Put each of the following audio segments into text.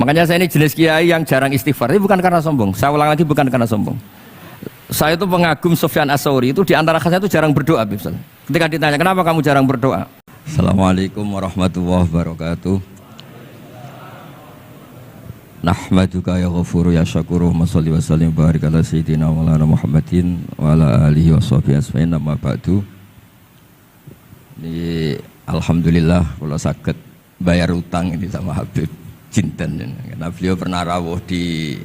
Makanya saya ini jenis kiai yang jarang istighfar. Ini bukan karena sombong. Saya ulang lagi, bukan karena sombong. Saya itu pengagum Sufyan Ats-Tsauri, itu di antara khasnya itu jarang berdoa. Ketika ditanya, kenapa kamu jarang berdoa? Assalamualaikum warahmatullahi wabarakatuh. Nahmaduka ya ghafuru ya syakuru wa salli wa sallim barik ala sayyidina wa ala Muhammadin wa ala alihi wa sahbihi asma'in amma ba'du. Ini alhamdulillah kalau sakit bayar utang ini sama Habib Jinten, karena beliau pernah rawuh di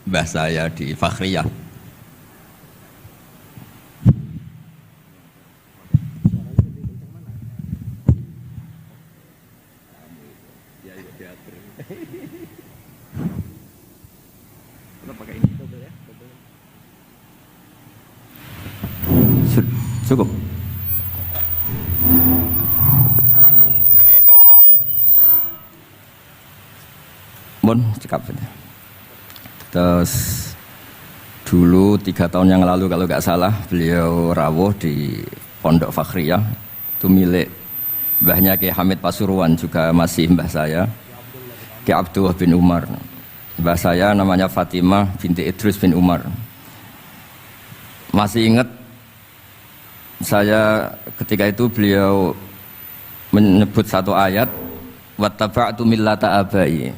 mbah saya di Fakhriyah. Cukup. Bon, cekap saja. Terus dulu 3 tahun yang lalu kalau nggak salah beliau rawuh di Pondok Fakhriyah, itu milik mbahnya Ki Hamid Pasuruan, juga masih mbah saya, Ki Abdullah bin Umar. Mbah saya namanya Fatimah binti Idris bin Umar. Masih ingat saya ketika itu beliau menyebut satu ayat, wattaba'tu millata abai.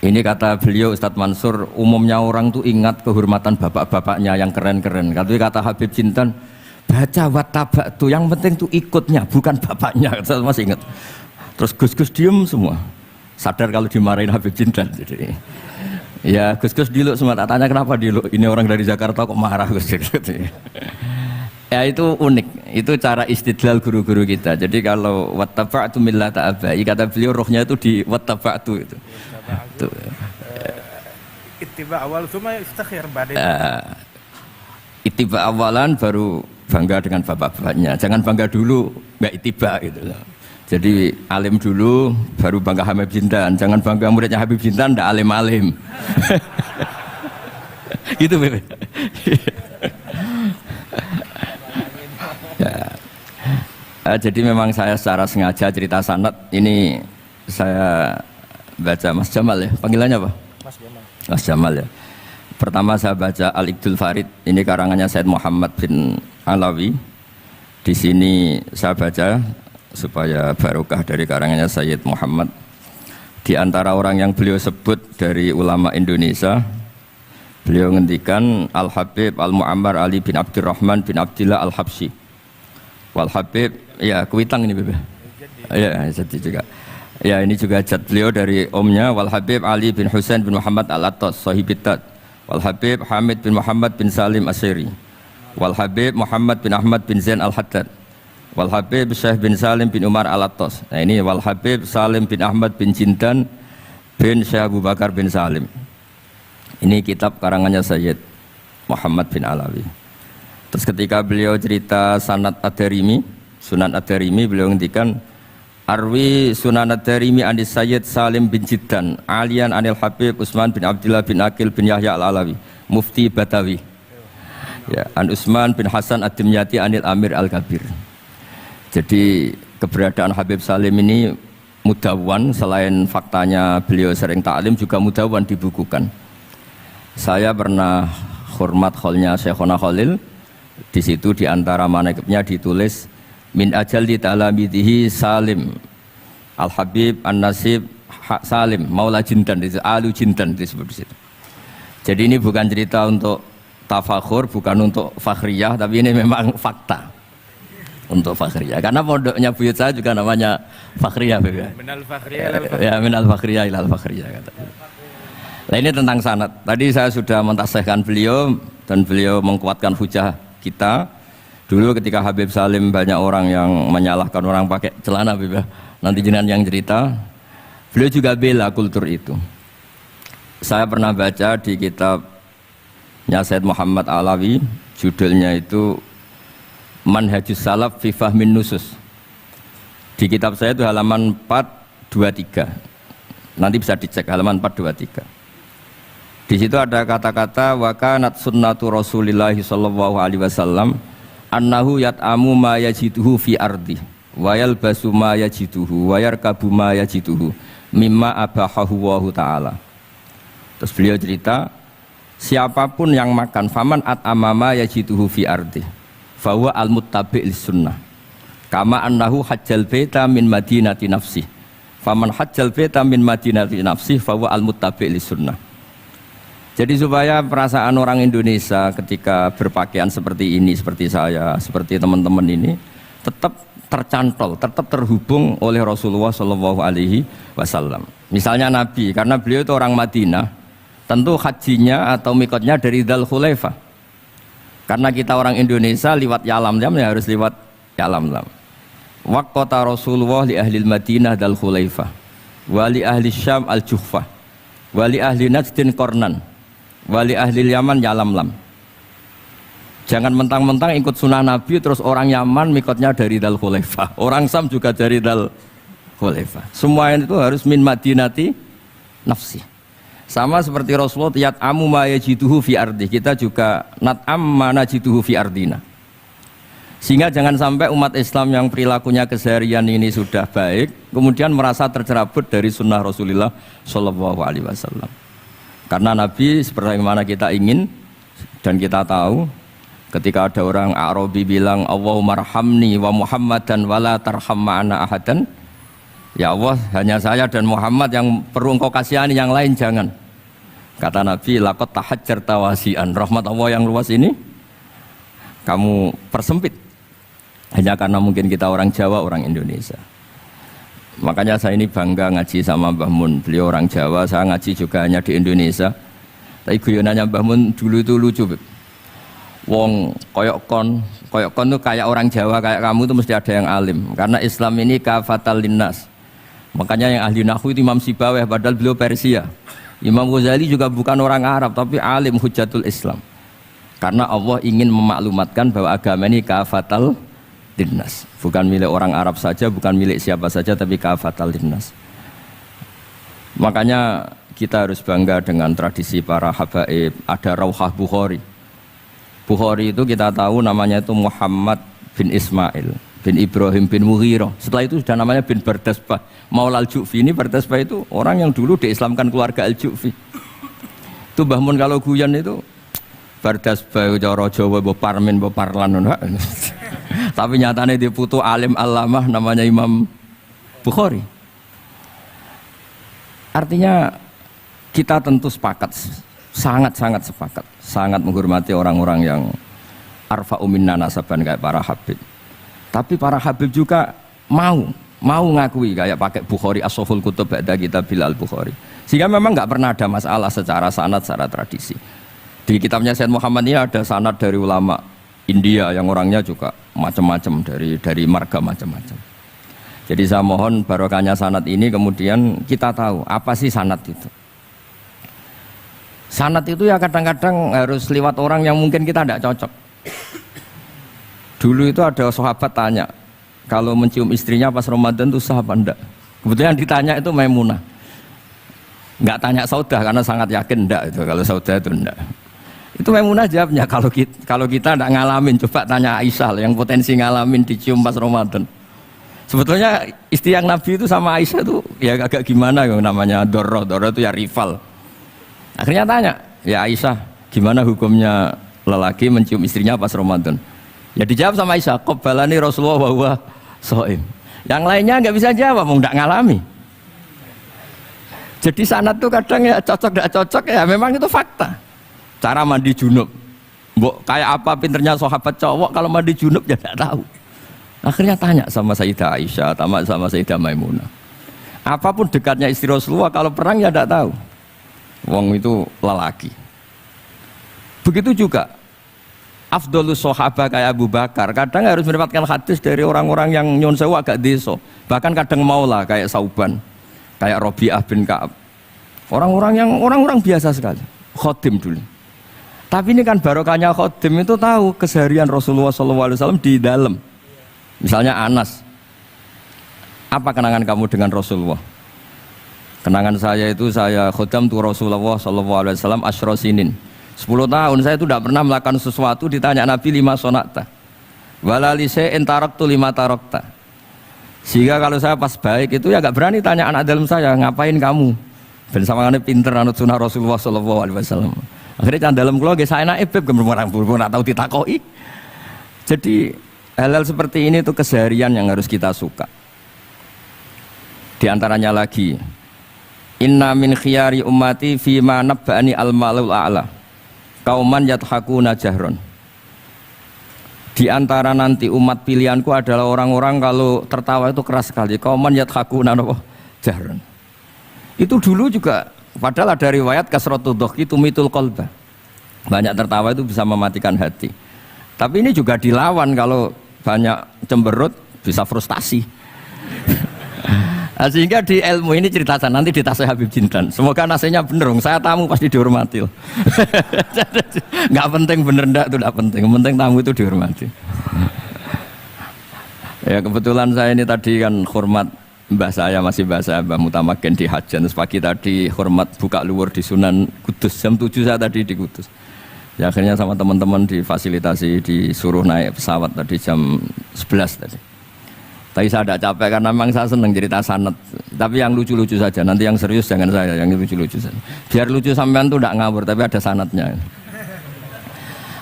Ini kata beliau Ustadz Mansur, umumnya orang tuh ingat kehormatan bapak-bapaknya yang keren-keren. Kata Habib Jinten, baca wattaba'tu, yang penting tuh ikutnya, bukan bapaknya. Saya masih ingat. Terus Gus-Gus diem semua, sadar kalau dimarahin Habib Jinten. Jadi, ya Gus-Gus diluk semua, tak tanya kenapa diluk. Ini orang dari Jakarta kok marah Gus. Ya itu unik, itu cara istidlal guru-guru kita. Jadi kalau wattaba'tu millata abai, kata beliau rohnya itu di wattaba'tu itu. Ittiba awal cuma istakhir badai. Ittiba awalan baru bangga dengan bapak-bapaknya. Jangan bangga dulu nggak ittiba gitu. Jadi alim dulu baru bangga Habib Jinten. Jangan bangga muridnya Habib Jinten ndak alim-alim. Gitu Bebe. Jadi memang saya secara sengaja cerita sanad ini saya baca Mas Jamal ya, panggilannya apa? Mas Jamal. Mas Jamal ya. Pertama saya baca Al-Iqdul Farid, ini karangannya Said Muhammad bin Alawi. Di sini saya baca supaya barokah dari karangannya Sayyid Muhammad. Di antara orang yang beliau sebut dari ulama Indonesia, beliau ngendikan Al-Habib Al-Mu'ammar Ali bin Abdurrahman bin Abdillah Al-Habsyi. Wal Habib, ya Kuitang ini Bebe. Ya, jadi juga. Ya, ini juga jad beliau dari omnya Wal Habib Ali bin Husain bin Muhammad Al-Attas Sahibitat. Wal Habib Hamid bin Muhammad bin Salim Asyiri. Wal Habib Muhammad bin Ahmad bin Zain Al-Haddad. Wal Habib Syekh bin Salim bin Umar Al-Attas. Nah, ini Wal Habib Salim bin Ahmad bin Jinten bin Syekh Abu Bakar bin Salim. Ini kitab karangannya Sayyid Muhammad bin Alawi. Terus ketika beliau cerita Sanad Ad-Darimi, Sunan Ad-Darimi, beliau ngendikan Arwi Sunan Ad-Darimi anis Sayyid Salim bin Jiddan Alian anil Habib Utsman bin Abdillah bin Aqil bin Yahya Al-Alawi Mufti Batawi, ya, an Utsman bin Hasan Ad-Dimyati anil Amir Al-Kabir. Jadi keberadaan Habib Salim ini mudawwan, selain faktanya beliau sering ta'lim juga mudawwan dibukukan. Saya pernah hormat kholnya Syekhona Khalil. Di situ di antara manaqibnya ditulis min ajalli ta'lamidhi Salim Al-Habib An-Nasib Salim Maula Jinten, Alu Jinten disebut di situ. Jadi ini bukan cerita untuk tafakhur, bukan untuk fakhriyah, tapi ini memang fakta untuk fakhriyah. Karena pondoknya buyut saya juga namanya fakhriyah, ya. Minal fakhriyah ilal fakhriyah. Ya, minal fakhriyah ilal fakhriyah kata. Nah, ini tentang sanad. Tadi saya sudah mentasihkan beliau dan beliau mengkuatkan hujah kita. Dulu ketika Habib Salim banyak orang yang menyalahkan orang pakai celana, Bib, nanti jenengan yang cerita. Beliau juga bela kultur itu. Saya pernah baca di kitabnya Said Muhammad Alawi, judulnya itu Manhajus Salaf fi Fahmin Nusus. Di kitab saya itu halaman 423. Nanti bisa dicek halaman 423. Di situ ada kata-kata wa kanat sunnatu Rasulillah sallallahu alaihi wasallam annahu yat'amu ma yajiduhu fi ardi wa yalbasu ma yajiduhu wa yarkabu ma yajiduhu mimma abahahu wa ta'ala. Terus beliau cerita, siapapun yang makan faman at'amama yajiduhu fi ardi fahuwa al-muttabi' lis-sunnah kama annahu hajjal baita min madinati nafsih faman hajjal baita min madinati nafsih fahuwa al-muttabi' lis-sunnah. Jadi supaya perasaan orang Indonesia ketika berpakaian seperti ini, seperti saya, seperti teman-teman ini tetap tercantol, tetap terhubung oleh Rasulullah Shallallahu Alaihi Wasallam. Misalnya Nabi, karena beliau itu orang Madinah, tentu hajinya atau mikotnya dari Dzul Khulaifah. Karena kita orang Indonesia lewat Yalamlam ya harus lewat Yalamlam. Waqata Rasulullah li ahli Madinah Dzul Khulaifah, wa li ahli Syam al-Juhfah, wa li ahli Najdin Qarnan, wa li ahli Yaman Yalamlam. Jangan mentang-mentang ikut sunnah Nabi terus orang Yaman mikotnya dari Dzul Khulaifah, orang Sam juga dari Dzul Khulaifah. Semua itu harus min madinati nafsi. Sama seperti Rasulullah yat'amu ma yajiduhu fi ardi, kita juga nat'am ma najiduhu fi ardina. Sehingga jangan sampai umat Islam yang perilakunya keseharian ini sudah baik kemudian merasa tercerabut dari sunnah Rasulullah Shallallahu Alaihi Wasallam. Karena Nabi sebagaimana kita ingin dan kita tahu, ketika ada orang Arabi bilang Allahumma arhamni wa Muhammadan wala tarham ma'ana ahadan, ya Allah hanya saya dan Muhammad yang perlu engkau kasihani, yang lain jangan. Kata Nabi, laqad tahajjarta wasi'an, rahmat Allah yang luas ini kamu persempit hanya karena mungkin kita orang Jawa, orang Indonesia. Makanya saya ini bangga ngaji sama Mbah Mun, beliau orang Jawa, saya ngaji juga hanya di Indonesia. Tapi guyonannya Mbah Mun dulu itu lucu, wong koyok kon tuh kayak orang Jawa kayak kamu tuh mesti ada yang alim, karena Islam ini kafatal linnas. Makanya yang ahli nahwu itu Imam Sibawayh, padahal beliau Persia. Imam Ghazali juga bukan orang Arab tapi alim hujatul Islam, karena Allah ingin memaklumatkan bahwa agama ini kafatal linnas, bukan milik orang Arab saja, bukan milik siapa saja, tapi kafatal linnas. Makanya kita harus bangga dengan tradisi para habaib. Ada Rauhah Bukhari. Bukhari itu kita tahu namanya itu Muhammad bin Ismail bin Ibrahim bin Mughirah. Setelah itu sudah namanya bin Bardasbah. Maula al-Ju'fi, ini Bardasbah itu orang yang dulu diislamkan keluarga al-Ju'fi. Itu Mbah Mun kalau guyon itu Bardasbah cara Jawa mbok parmin mbok parlan. Tapi nyatanya dia putu alim alamah namanya Imam Bukhari. Artinya kita tentu sepakat, sangat-sangat sepakat, sangat menghormati orang-orang yang arfa'u minna nasaban kayak para habib. Tapi para habib juga mau ngakui kayak pakai Bukhari as-Sahihul Kutub ba'da kitabil al-Bukhari. Sehingga memang nggak pernah ada masalah secara sanad, secara tradisi. Di kitabnya Sayyid Muhammad ini ada sanad dari ulama India yang orangnya juga macam-macam, dari marga macam-macam. Jadi saya mohon barokahnya sanad ini kemudian kita tahu apa sih sanad itu. Sanad itu ya kadang-kadang harus lewat orang yang mungkin kita tidak cocok. Dulu itu ada sahabat tanya, kalau mencium istrinya pas Ramadan itu sah apa enggak? Kebetulan ditanya itu Maimunah. Enggak tanya Saudah karena sangat yakin enggak itu, kalau Saudah itu enggak. Itu Maimunah jawabnya, kalau kita enggak ngalamin, coba tanya Aisyah yang potensi ngalamin dicium pas Ramadan. Sebetulnya istri yang Nabi itu sama Aisyah itu ya agak gimana yang namanya Doro itu ya rival. Akhirnya tanya, ya Aisyah, gimana hukumnya lelaki mencium istrinya pas Ramadan? Ya dijawab sama Aisyah, qabbalani Rasulullah wa huwa shaim. Yang lainnya nggak bisa jawab, mau nggak ngalami. Jadi sanad tuh kadang ya cocok nggak cocok ya memang itu fakta. Cara mandi junub, kayak apa pinternya sahabat cowok kalau mandi junub ya nggak tahu. Akhirnya tanya sama Sayyidah Aisyah, sama Sayyidah Maimunah. Apapun dekatnya istri Rasulullah, kalau perang ya nggak tahu. Wong itu lelaki. Begitu juga afdhalus sahabah kayak Abu Bakar, kadang harus mendapatkan hadis dari orang-orang yang nyon sewu agak deso, bahkan kadang maula kayak Sauban, kayak Rabi'ah bin Ka'ab. Orang-orang biasa sekali, khodim dulu. Tapi ini kan barokahnya khodim itu tahu keseharian Rasulullah SAW di dalam. Misalnya Anas, apa kenangan kamu dengan Rasulullah? Kenangan saya itu saya khodam tu Rasulullah SAW asyra sinin. 10 tahun saya itu tidak pernah melakukan sesuatu, ditanya Nabi lima sonakta walali se'in taraktu lima tarakta. Sehingga kalau saya pas baik itu ya gak berani tanya anak dalam saya, ngapain kamu? Ben sawangane pinter anut sunah Rasulullah sallallahu alaihi wasallam. Akhirnya can dalem kula nggih saenake beb gemrang ora tau ditakoki. Jadi hal-hal seperti ini itu keseharian yang harus kita suka. Di antaranya lagi, inna min khiyari ummati fima nabba'ani al-malul a'la. Kauman yathakuna jahron. Di antara nanti umat pilihanku adalah orang-orang kalau tertawa itu keras sekali. Kauman yathakuna jahron. Itu dulu juga, padahal ada riwayat kasratud dhahki tumitul qalba. Banyak tertawa itu bisa mematikan hati. Tapi ini juga dilawan, kalau banyak cemberut bisa frustasi. Nah, sehingga di ilmu ini cerita saya nanti di tasnya Habib Jindan. Semoga nasinya bener, saya tamu pasti dihormati. Nggak penting bener ndak itu nggak penting. Yang penting tamu itu dihormati. Ya kebetulan saya ini tadi kan hormat mbah saya, masih mbah saya Mbah Mutamakin di Hajan. Terus pagi tadi hormat buka luar di Sunan Kudus. Jam 7 saya tadi di Kudus. Ya akhirnya sama teman-teman difasilitasi, disuruh naik pesawat tadi jam 11 tadi. Tapi saya tidak capek karena memang saya senang cerita sanad. Tapi yang lucu-lucu saja, nanti yang serius jangan saya, yang lucu-lucu saja. Biar lucu sampean tuh tidak ngawur, tapi ada sanadnya.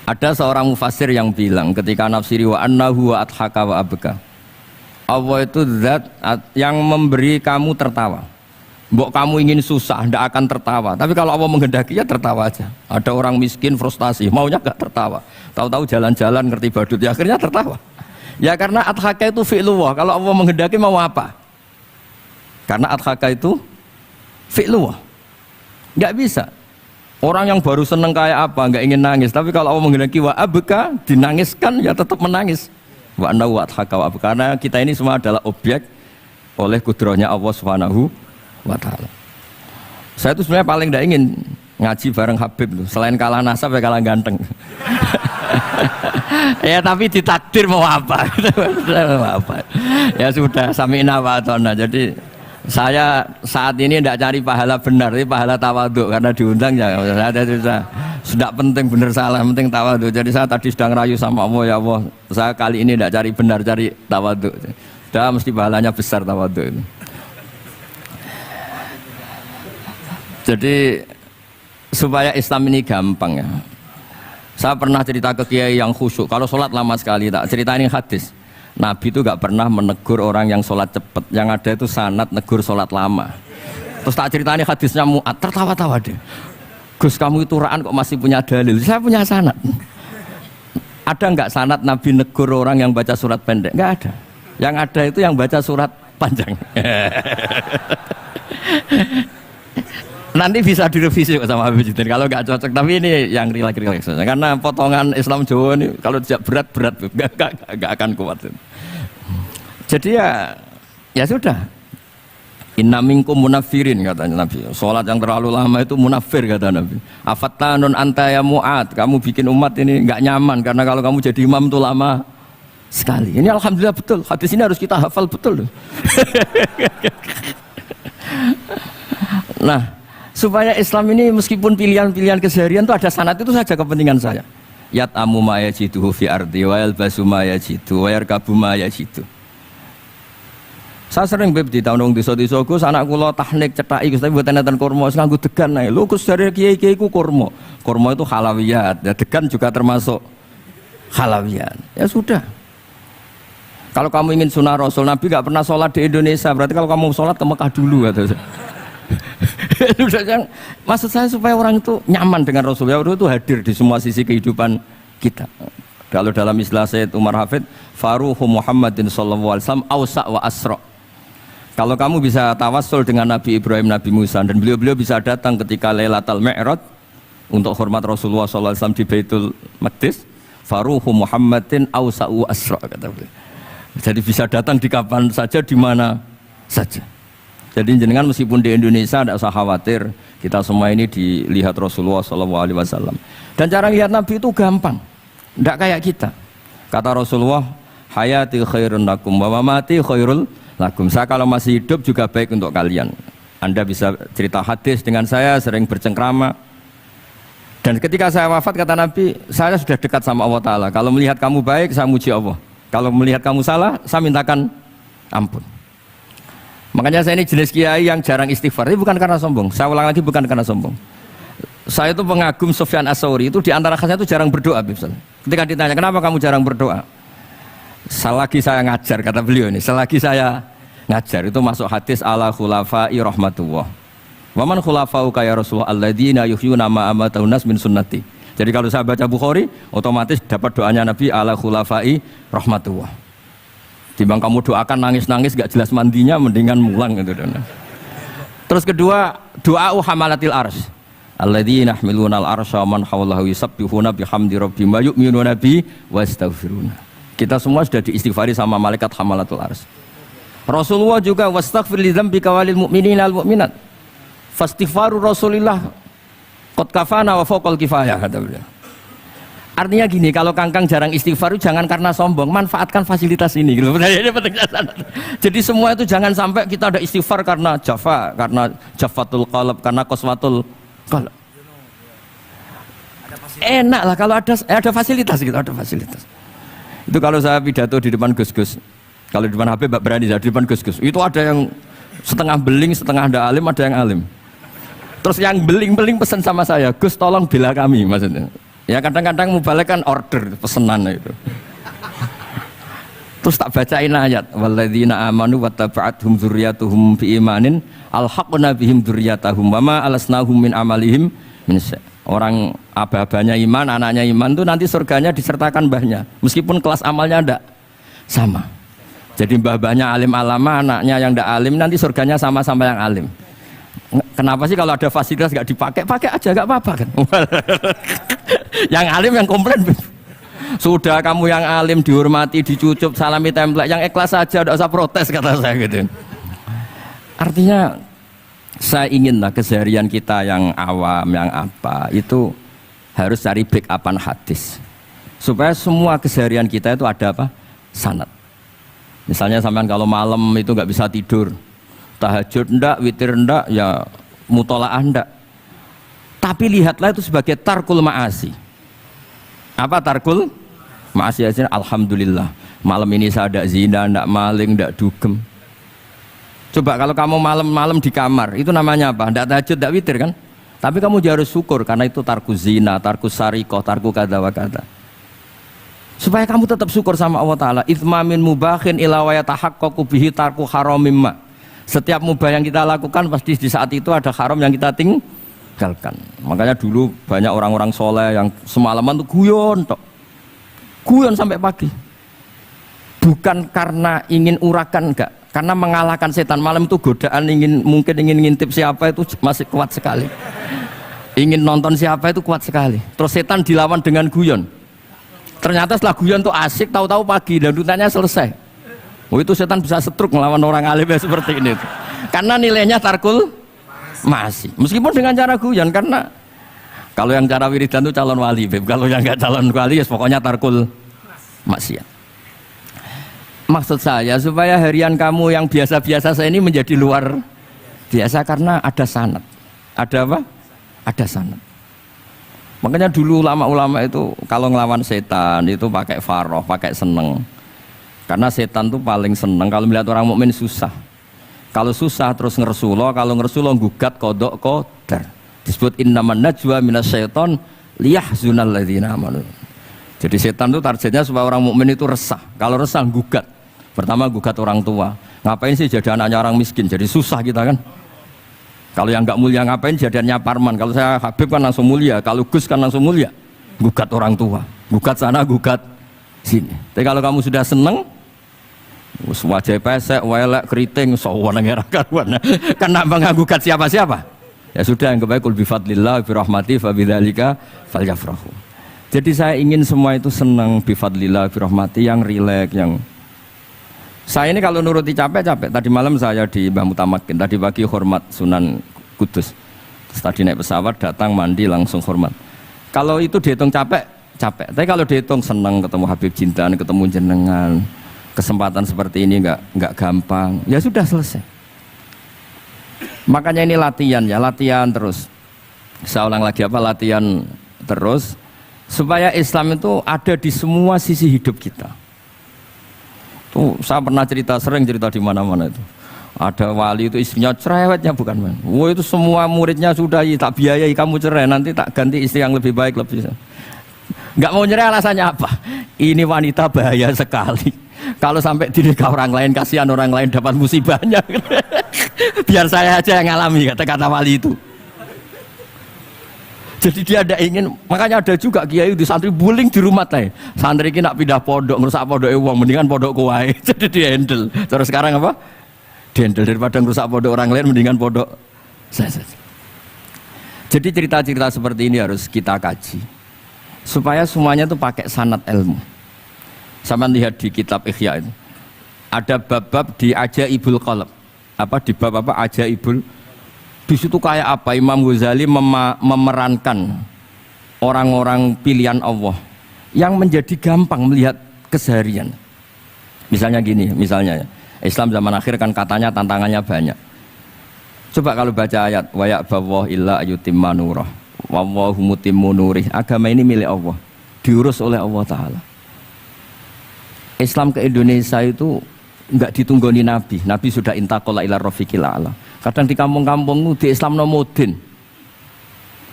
Ada seorang mufassir yang bilang ketika nafsiri wa annahu wa adhaka wa abka. Allah itu zat yang memberi kamu tertawa. Mbok kamu ingin susah, tidak akan tertawa. Tapi kalau Allah menghendaki ya tertawa aja. Ada orang miskin frustasi, maunya gak tertawa. Tahu-tahu jalan-jalan ngerti badut, ya akhirnya tertawa. Ya karena adhaka itu fi'lullah. Kalau Allah menghendaki mau apa? Karena adhaka itu fi'lullah. Gak bisa. Orang yang baru seneng kayak apa, gak ingin nangis. Tapi kalau Allah menghendaki wa abka, dinangiskan ya tetap menangis. Wa anna wa adhaka wa abka. Karena kita ini semua adalah objek oleh kudrahnya Allah Subhanahu wa ta'ala. Saya itu sebenarnya paling tidak ingin ngaji bareng Habib tuh. Selain kalah nasab ya kalah ganteng. Ya tapi ditakdir mau apa? Mau apa? Ya sudah sami'na wa ata'na. Jadi saya saat ini tidak cari pahala benar, tapi pahala tawadhu karena diundang ya. Saya sudah penting benar salah, penting tawadhu. Jadi saya tadi sedang rayu sama Allah, ya Allah, saya kali ini tidak cari benar, cari tawadhu. Sudah mesti pahalanya besar tawadhu itu. Jadi supaya Islam ini gampang ya. Saya pernah cerita ke kiai yang khusyuk. Kalau sholat lama sekali, tak cerita ini hadis. Nabi itu gak pernah menegur orang yang sholat cepat. Yang ada itu sanad negur sholat lama. Terus tak cerita ini hadisnya Mu'ad, tertawa-tawa deh. Gus kamu itu raan kok masih punya dalil. Saya punya sanad. Ada nggak sanad Nabi negur orang yang baca surat pendek? Nggak ada. Yang ada itu yang baca surat panjang. Nanti bisa direvisi sama Habib Jitin kalau nggak cocok, tapi ini yang rileks karena potongan Islam Jawa ini kalau tidak berat nggak akan kuat. Jadi ya sudah, inna minkum munafirin katanya Nabi. Sholat yang terlalu lama itu munafir kata Nabi. Afattanun anta ya Mu'ad, kamu bikin umat ini nggak nyaman karena kalau kamu jadi imam itu lama sekali. Ini alhamdulillah betul, hadis ini harus kita hafal betul. Nah, supaya Islam ini meskipun pilihan-pilihan keseharian itu ada sanad itu saja kepentingan saya. Yat amu ma yajiduhu fi ardi wa yalbasu ma yajidu wa yarkabu ma yajidu. Saya sering beb di tahun desa-desa Gus anak kula tahnik cethaki Gus tapi mboten enten kurma nganggo degan ae. Lho Gus dari kiai-kiai ku kurma. Kurma itu halawiyat. Ya degan juga termasuk halawiyat. Ya sudah. Kalau kamu ingin sunnah Rasul, Nabi gak pernah sholat di Indonesia. Berarti kalau kamu sholat ke Mekah dulu kata saya. Maksud saya supaya orang itu nyaman dengan Rasulullah itu hadir di semua sisi kehidupan kita. Kalau dalam istilah Sayyid Umar Hafid, Faruhu Muhammadin sallallahu alaihi wasallam awsa' wa asra'. Kalau kamu bisa tawassul dengan Nabi Ibrahim, Nabi Musa, dan beliau-beliau bisa datang ketika Lailatul Mi'raj untuk hormat Rasulullah sallallahu alaihi wasallam di Baitul Maqdis, Faruhu Muhammadin awsa' wa asra' kata beliau. Jadi bisa datang di kapan saja, di mana saja. Jadi jenengan meskipun di Indonesia tidak usah khawatir, kita semua ini dilihat Rasulullah SAW. Dan cara lihat Nabi itu gampang, tidak kayak kita. Kata Rasulullah, hayati khairun lakum wa mamati khairul lakum. Saya kalau masih hidup juga baik untuk kalian. Anda bisa cerita hadis dengan saya, sering bercengkrama. Dan ketika saya wafat kata Nabi, saya sudah dekat sama Allah Ta'ala. Kalau melihat kamu baik, saya muji Allah. Kalau melihat kamu salah, saya mintakan ampun. Makanya saya ini jenis kiai yang jarang istighfar. Ini bukan karena sombong. Saya ulang lagi, bukan karena sombong. Saya itu pengagum Sufyan Ats-Tsauri. Itu di antara khasnya itu jarang berdoa. Ketika ditanya, kenapa kamu jarang berdoa? Selagi saya ngajar, kata beliau ini. Selagi saya ngajar, itu masuk hadis ala khulafai rahmatullah. Waman khulafau kaya Rasulullah alladzina yuhyuna ma amatahun nas min sunnati. Jadi kalau saya baca Bukhari, otomatis dapat doanya Nabi ala khulafai rahmatullah. Timbang kamu doakan nangis-nangis gak jelas mandinya, mendingan mulang gitu. Terus kedua, doa hamalatil arsy. Alladzina yahmiluna al-arsya man hawlahu yusabbihuna bihamdi rabbihim wa yu'minuna bi wa yastaghfiruna. Kita semua sudah diistighfari sama malaikat hamalatul arsy. Rasulullah juga wastaghfir li dzambika walil mu'minina wal mu'minat. Fastighfaru Rasulillah qad kafana wa fawqal kifayah, kata beliau. Artinya gini, kalau kangkang jarang istighfar jangan karena sombong, manfaatkan fasilitas ini gitu. Jadi semua itu jangan sampai kita ada istighfar karena jafa, karena jafatul qalb, karena qaswatul qalb. Enak lah kalau ada fasilitas gitu, ada fasilitas. Itu kalau saya pidato di depan Gus-Gus. Kalau di depan Habib Mbak berani, di depan Gus-Gus. Itu ada yang setengah beling, setengah ada alim, ada yang alim. Terus yang beling-beling pesan sama saya, Gus tolong bela kami maksudnya. Ya kadang-kadang mubalek kan order pesenan itu. Terus tak bacain ayat walladzina amanu wattaba'athum dzurriyyatuhum biimanin alhaqna bihim dzurriyyatahum wama alasnahum min amalihim min syai'. Orang aba-abanya iman, anaknya iman itu nanti surganya disertakan mbahnya meskipun kelas amalnya ndak sama. Jadi mbah-mbahnya alim alama, anaknya yang ndak alim nanti surganya sama-sama yang alim. Kenapa sih kalau ada fasilitas nggak dipakai? Pakai aja, nggak apa-apa kan? Yang alim yang komplain. Sudah kamu yang alim dihormati, dicucup, salami template, yang ikhlas saja, tidak usah protes kata saya gitu. Artinya saya inginlah keseharian kita yang awam, yang apa itu harus cari backupan hadis supaya semua keseharian kita itu ada apa? Sanad. Misalnya sampean kalau malam itu nggak bisa tidur, tahajud ndak, witir ndak, ya mutolaah ndak. Tapi lihatlah itu sebagai tarkul ma'asi. Apa tarkul ma'asi? Alhamdulillah malam ini saya ndak zina, ndak maling, ndak dugem. Coba kalau kamu malam-malam di kamar, itu namanya apa? Ndak tahajud, ndak witir kan? Tapi kamu harus syukur karena itu tarku zina, tarku sarikoh, tarku kada wa kada. Supaya kamu tetap syukur sama Allah Ta'ala. Itsmamin mubakhin ila wa yatahaqqaqu bihi tarku haramim ma. Setiap mubah yang kita lakukan pasti di saat itu ada haram yang kita tinggalkan. Makanya dulu banyak orang-orang soleh yang semalaman tuh guyon sampai pagi. Bukan karena ingin urakan, enggak, karena mengalahkan setan. Malam itu godaan mungkin ingin ngintip siapa itu masih kuat sekali. Ingin nonton siapa itu kuat sekali. Terus setan dilawan dengan guyon. Ternyata setelah guyon tuh asik, tahu-tahu pagi dan dutannya selesai. Oh itu setan bisa stroke melawan orang alim seperti ini. Karena nilainya tarkul masih. Meskipun dengan cara guyon, karena kalau yang cara wiridan itu calon wali, kalau yang nggak calon wali ya pokoknya tarkul maksiat. Maksud saya supaya harian kamu yang biasa-biasa saya ini menjadi luar biasa karena ada sanad. Ada apa? Ada sanad. Makanya dulu ulama-ulama itu kalau ngelawan setan itu pakai faroh, pakai seneng. Karena setan tuh paling seneng kalau melihat orang mukmin susah. Kalau susah terus ngersulo, kalau ngersulo gugat kodok qadar. Disebut innaman najwa minasyaiton liyahzunal ladzina amanu. Jadi setan tuh targetnya supaya orang mukmin itu resah. Kalau resah gugat. Pertama gugat orang tua. Ngapain sih jadi anaknya orang miskin? Jadi susah kita kan. Kalau yang nggak mulia ngapain jadiannya parman? Kalau saya Habib kan langsung mulia, kalau Gus kan langsung mulia. Gugat orang tua, gugat sana, gugat sini. Tapi kalau kamu sudah seneng, wajah pesek, welek, keriting, sawan ngerah karuan. Karena menggugat siapa-siapa. Ya sudah yang kebaik kul bifadlillah bi rahmati fa bidzalika falyafrahu. Jadi saya ingin semua itu senang bifadlillah bi rahmati, yang rileks, yang saya ini kalau nuruti capek-capek. Tadi malam saya di Mbah Mutamakin, tadi pagi hormat Sunan Kudus. Terus tadi naik pesawat, datang mandi langsung hormat. Kalau itu dihitung capek, capek. Tapi kalau dihitung senang ketemu Habib Jintan, ketemu jenengan, kesempatan seperti ini nggak gampang. Ya sudah selesai. Makanya ini latihan ya, latihan terus. Saya ulang lagi apa? Latihan terus supaya Islam itu ada di semua sisi hidup kita. Tuh saya pernah sering cerita di mana-mana itu. Ada wali itu istrinya cerewetnya bukan main. Wah itu semua muridnya sudah tak biayai kamu cerai, nanti tak ganti istri yang lebih baik lebih. Nggak mau cerai alasannya apa? Ini wanita bahaya sekali. Kalau sampai dinikah orang lain, kasihan orang lain dapat musibahnya. Biar saya aja yang ngalami, kata wali itu. Jadi dia ada ingin, makanya ada juga kiai di santri buling di rumah teh. Santri ini nak pindah pondok, ngerusak pondok uang, mendingan pondok kuai. Jadi dia handle. Terus sekarang apa? Dia handle daripada ngerusak pondok orang lain, mendingan pondok saya saja. Jadi cerita-cerita seperti ini harus kita kaji, supaya semuanya itu pakai sanad ilmu. Sama lihat di kitab Ihya itu, ada bab-bab di Ajaibul Qalb. Apa di bab apa Ajaibul? Di situ kayak apa Imam Ghazali memerankan orang-orang pilihan Allah yang menjadi gampang melihat keseharian. Misalnya gini, misalnya Islam zaman akhir kan katanya tantangannya banyak. Coba kalau baca ayat wa ya'ballahu illa ayyutimma nurah wallahu mutimmu nurih. Agama ini milik Allah, diurus oleh Allah Ta'ala. Islam ke Indonesia itu enggak ditunggoni Nabi. Nabi sudah intaqala ila rafiqil a'la. Kadang di kampung-kampung di Islam nomodin.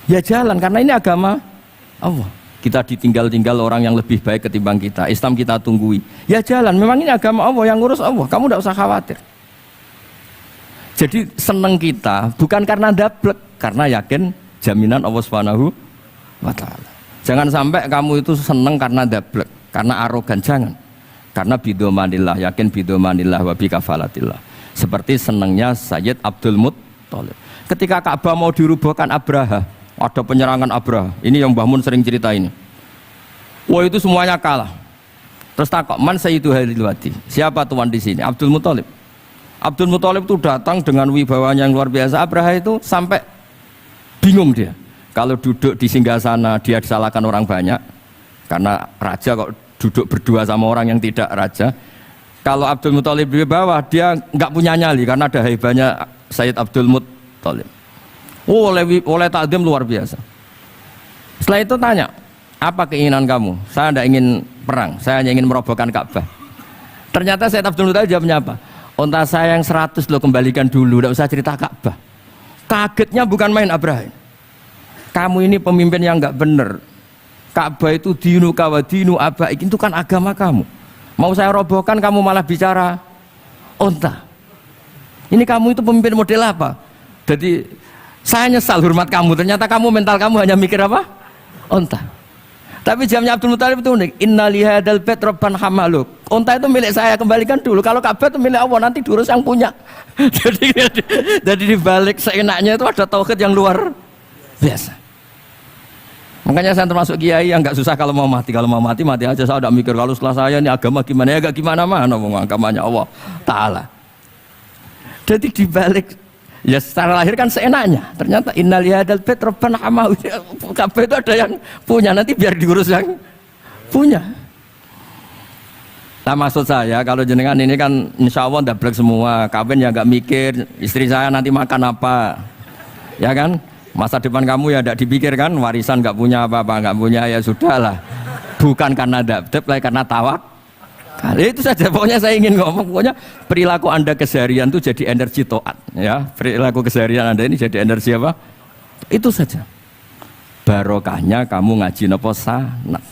Ya jalan karena ini agama Allah. Kita ditinggal-tinggal orang yang lebih baik ketimbang kita. Islam kita tunggui. Ya jalan, memang ini agama Allah yang ngurus Allah. Kamu tidak usah khawatir. Jadi seneng kita bukan karena dablek, karena yakin jaminan Allah Subhanahu wa taala. Jangan sampai kamu itu seneng karena dablek, karena arogan, jangan. Karena bidomanillah, yakin bidomanillah wa bikafalatillah. Seperti senangnya Sayyid Abdul Muttalib. Ketika Ka'bah mau dirubuhkan Abraha, ada penyerangan Abraha. Ini yang Mbah Mun sering cerita ini. Wah itu semuanya kalah. Terus takok, man sayyidu hadhil wadi? Siapa tuan di sini? Abdul Muttalib. Abdul Muttalib itu datang dengan wibawanya yang luar biasa. Abraha itu sampai bingung dia. Kalau duduk di singgasana dia disalahkan orang banyak. Karena raja kok duduk berdua sama orang yang tidak raja. Kalau Abdul Muttalib di bawah, dia nggak punya nyali karena ada haibahnya Sayyid Abdul Muttalib. Oh, oleh takdim luar biasa. Setelah itu tanya, apa keinginan kamu? Saya tidak ingin perang, saya hanya ingin merobohkan Ka'bah. Ternyata Sayyid Abdul Muttalib jawabnya apa? Unta saya yang 100 lo kembalikan dulu, tidak usah cerita Ka'bah. Kagetnya bukan main Abraham. Kamu ini pemimpin yang nggak benar. Ka'bah itu dinu kawadinu abaik, itu kan agama kamu. Mau saya robohkan kamu malah bicara onta. Ini kamu itu pemimpin model apa? Jadi saya nyesal hormat kamu. Ternyata kamu mental kamu hanya mikir apa? Onta. Tapi jamnya Abdul Muttalib itu unik. Inna lihadal bait rabban hamaluk. Onta itu milik saya, kembalikan dulu. Kalau Ka'bah itu milik Allah, nanti diurus yang punya. jadi di balik seenaknya itu ada tauhid yang luar biasa. Makanya saya termasuk kiai yang nggak susah kalau mau mati. Kalau mau mati, mati aja. Saya udah mikir kalau setelah saya ini agama gimana ya, gak gimana mana agamanya Allah Ta'ala. Jadi dibalik ya secara lahir kan seenaknya. Ternyata innal yadal bait rabban hamahu. Kabeh itu ada yang punya, nanti biar diurus yang punya. Nah maksud saya kalau jenengan ini kan insya Allah dablek semua. Kawin ya nggak mikir istri saya nanti makan apa, ya kan? Masa depan kamu ya tidak dipikirkan, warisan nggak punya apa-apa, nggak punya ya sudahlah. Bukan karena dablek, karena tawak. Itu saja pokoknya saya ingin ngomong, pokoknya perilaku Anda keseharian itu jadi energi to'at, ya. Perilaku keseharian Anda ini jadi energi apa? Itu saja. Barokahnya kamu ngaji napa sanad.